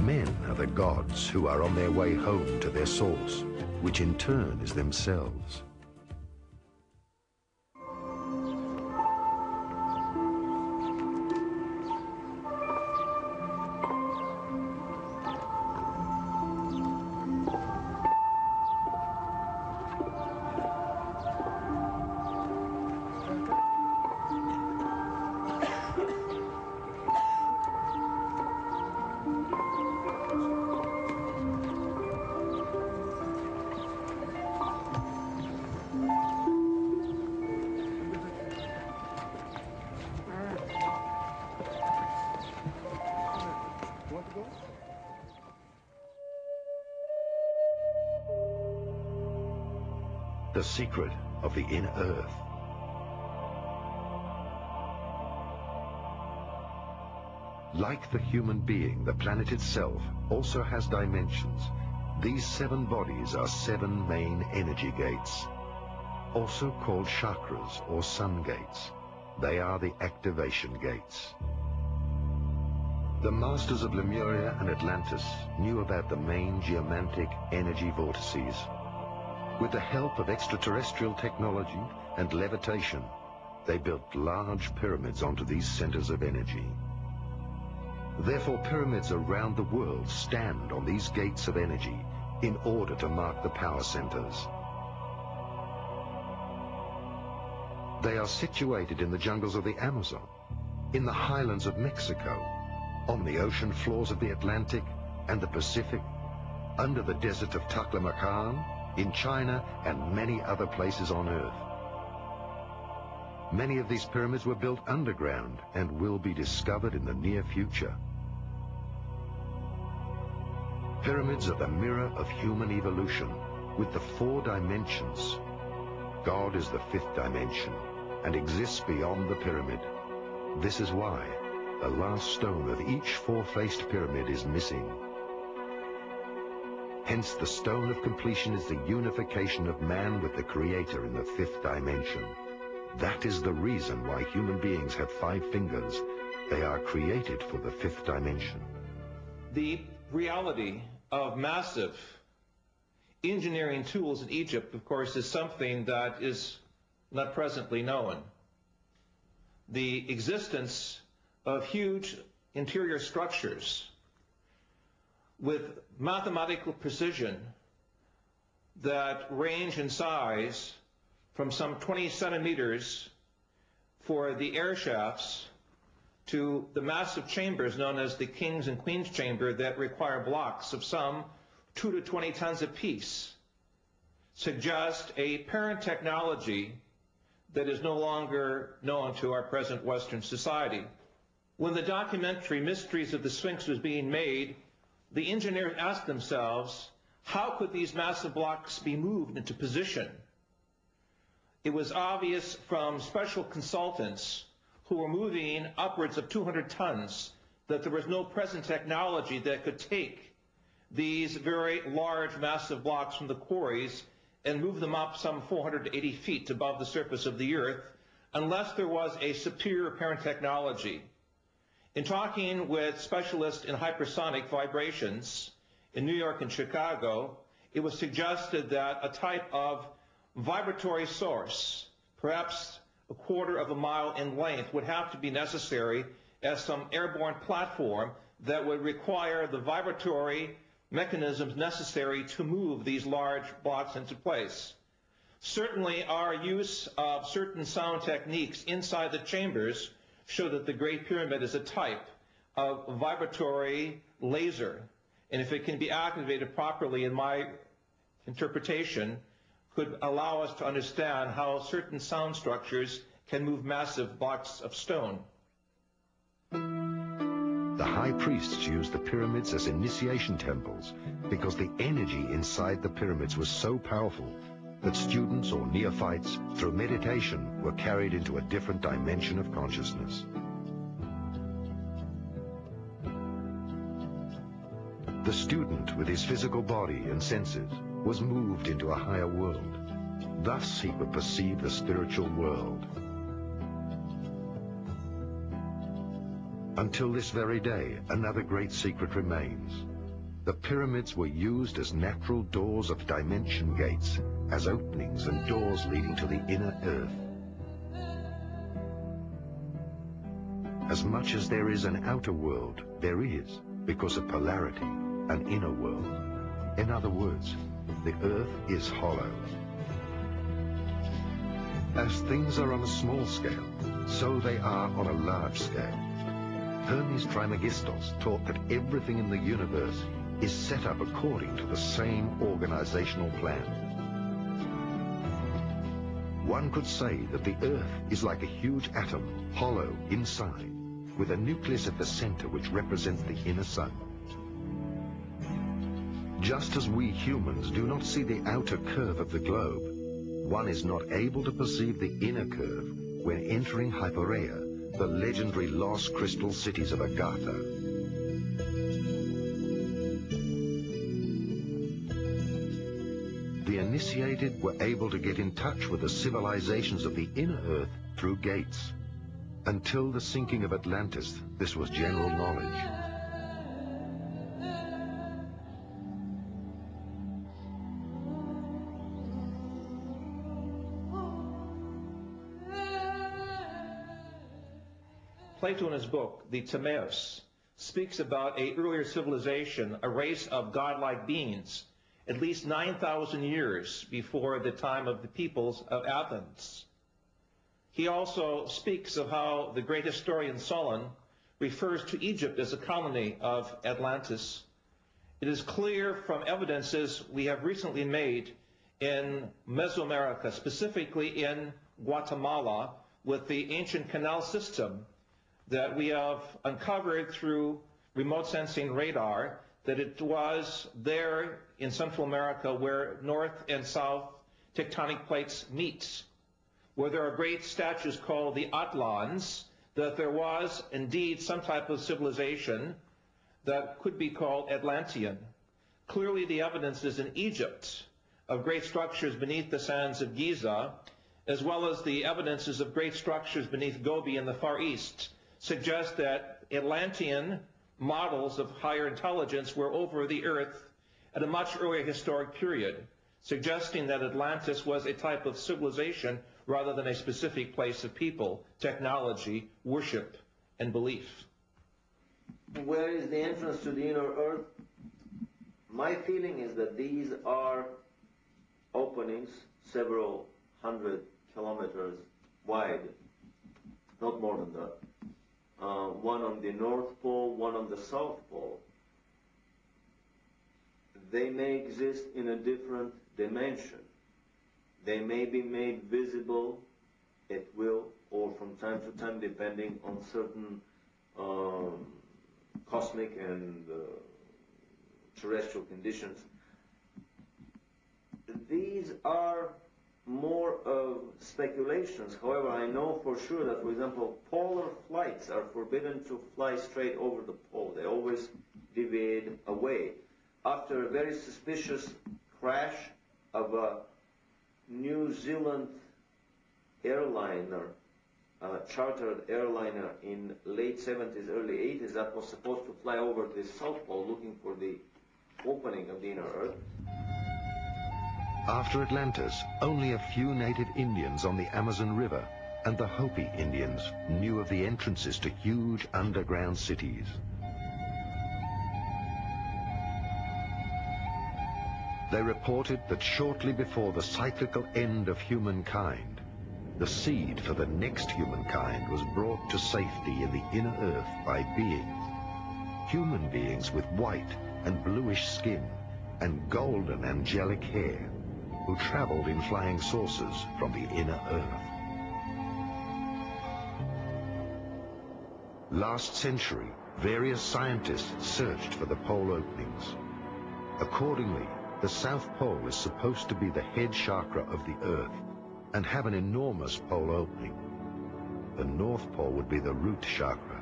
Men are the gods who are on their way home to their source, which in turn is themselves. The secret of the inner earth. Like the human being, the planet itself also has dimensions. These 7 bodies are 7 main energy gates, also called chakras or sun gates. They are the activation gates. The masters of Lemuria and Atlantis knew about the main geomantic energy vortices. With the help of extraterrestrial technology and levitation, they built large pyramids onto these centers of energy. Therefore, pyramids around the world stand on these gates of energy in order to mark the power centers. They are situated in the jungles of the Amazon, in the highlands of Mexico, on the ocean floors of the Atlantic and the Pacific, under the desert of Taklamakan, in China, and many other places on Earth. Many of these pyramids were built underground and will be discovered in the near future. Pyramids are the mirror of human evolution, with the 4 dimensions. God is the 5th dimension and exists beyond the pyramid. This is why the last stone of each 4-faced pyramid is missing. Hence, the stone of completion is the unification of man with the Creator in the 5th dimension. That is the reason why human beings have 5 fingers. They are created for the 5th dimension. The reality of massive engineering tools in Egypt, of course, is something that is not presently known. The existence of huge interior structures with mathematical precision that range in size from some 20 centimeters for the air shafts to the massive chambers known as the King's and Queen's Chamber that require blocks of some 2 to 20 tons apiece, suggest a parent technology that is no longer known to our present Western society. When the documentary Mysteries of the Sphinx was being made, the engineers asked themselves, how could these massive blocks be moved into position? It was obvious from special consultants who were moving upwards of 200 tons that there was no present technology that could take these very large, massive blocks from the quarries and move them up some 480 feet above the surface of the earth unless there was a superior parent technology. In talking with specialists in hypersonic vibrations in New York and Chicago, it was suggested that a type of vibratory source, perhaps a quarter of a mile in length, would have to be necessary as some airborne platform that would require the vibratory mechanisms necessary to move these large blocks into place. Certainly, our use of certain sound techniques inside the chambers show that the Great Pyramid is a type of vibratory laser, and if it can be activated properly, in my interpretation, could allow us to understand how certain sound structures can move massive blocks of stone. The high priests used the pyramids as initiation temples because the energy inside the pyramids was so powerful that students or neophytes, through meditation, were carried into a different dimension of consciousness. The student, with his physical body and senses, was moved into a higher world. Thus he would perceive the spiritual world. Until this very day, another great secret remains. The pyramids were used as natural doors of dimension gates, as openings and doors leading to the inner earth. As much as there is an outer world, there is, because of polarity, an inner world. In other words, the earth is hollow. As things are on a small scale, so they are on a large scale. Hermes Trismegistos taught that everything in the universe is set up according to the same organizational plan. One could say that the Earth is like a huge atom, hollow inside, with a nucleus at the center which represents the inner sun. Just as we humans do not see the outer curve of the globe, one is not able to perceive the inner curve when entering Hypereia, the legendary lost crystal cities of Agharta. The initiated were able to get in touch with the civilizations of the inner earth through gates. Until the sinking of Atlantis, this was general knowledge. Plato in his book, the Timaeus, speaks about an earlier civilization, a race of godlike beings, at least 9,000 years before the time of the peoples of Athens. He also speaks of how the great historian Solon refers to Egypt as a colony of Atlantis. It is clear from evidences we have recently made in Mesoamerica, specifically in Guatemala, with the ancient canal system that we have uncovered through remote sensing radar, that it was there in Central America where north and south tectonic plates meet, where there are great statues called the Atlans, that there was indeed some type of civilization that could be called Atlantean. Clearly the evidence is in Egypt of great structures beneath the sands of Giza, as well as the evidences of great structures beneath Gobi in the Far East, suggest that Atlantean models of higher intelligence were over the earth at a much earlier historic period, suggesting that Atlantis was a type of civilization rather than a specific place of people, technology, worship, and belief. Where is the entrance to the inner earth? My feeling is that these are openings several hundred kilometers wide, not more than that. One on the North Pole, one on the South Pole. They may exist in a different dimension. They may be made visible at will or from time to time, depending on certain cosmic and terrestrial conditions. These are more of speculations. However, I know for sure that, for example, polar flights are forbidden to fly straight over the pole. They always deviate away. After a very suspicious crash of a New Zealand airliner, chartered airliner in late 70s, early 80s, that was supposed to fly over the South Pole looking for the opening of the inner Earth. After Atlantis, only a few native Indians on the Amazon River and the Hopi Indians knew of the entrances to huge underground cities. They reported that shortly before the cyclical end of humankind, the seed for the next humankind was brought to safety in the inner earth by beings, human beings with white and bluish skin and golden angelic hair, who traveled in flying saucers from the inner earth. Last century, various scientists searched for the pole openings. Accordingly, the South Pole is supposed to be the head chakra of the Earth and have an enormous pole opening. The North Pole would be the root chakra.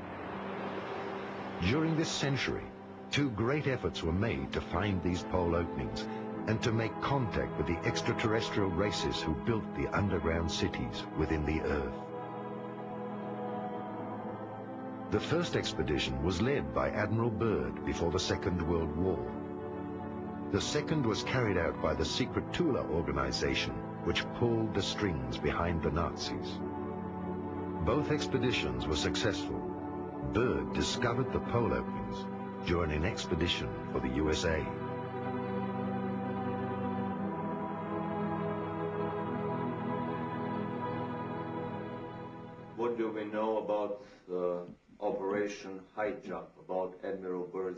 During this century, two great efforts were made to find these pole openings and to make contact with the extraterrestrial races who built the underground cities within the Earth. The first expedition was led by Admiral Byrd before the Second World War. The second was carried out by the secret Thule organization, which pulled the strings behind the Nazis. Both expeditions were successful. Byrd discovered the pole openings during an expedition for the USA. What do we know about Operation High Jump, about Admiral Byrd's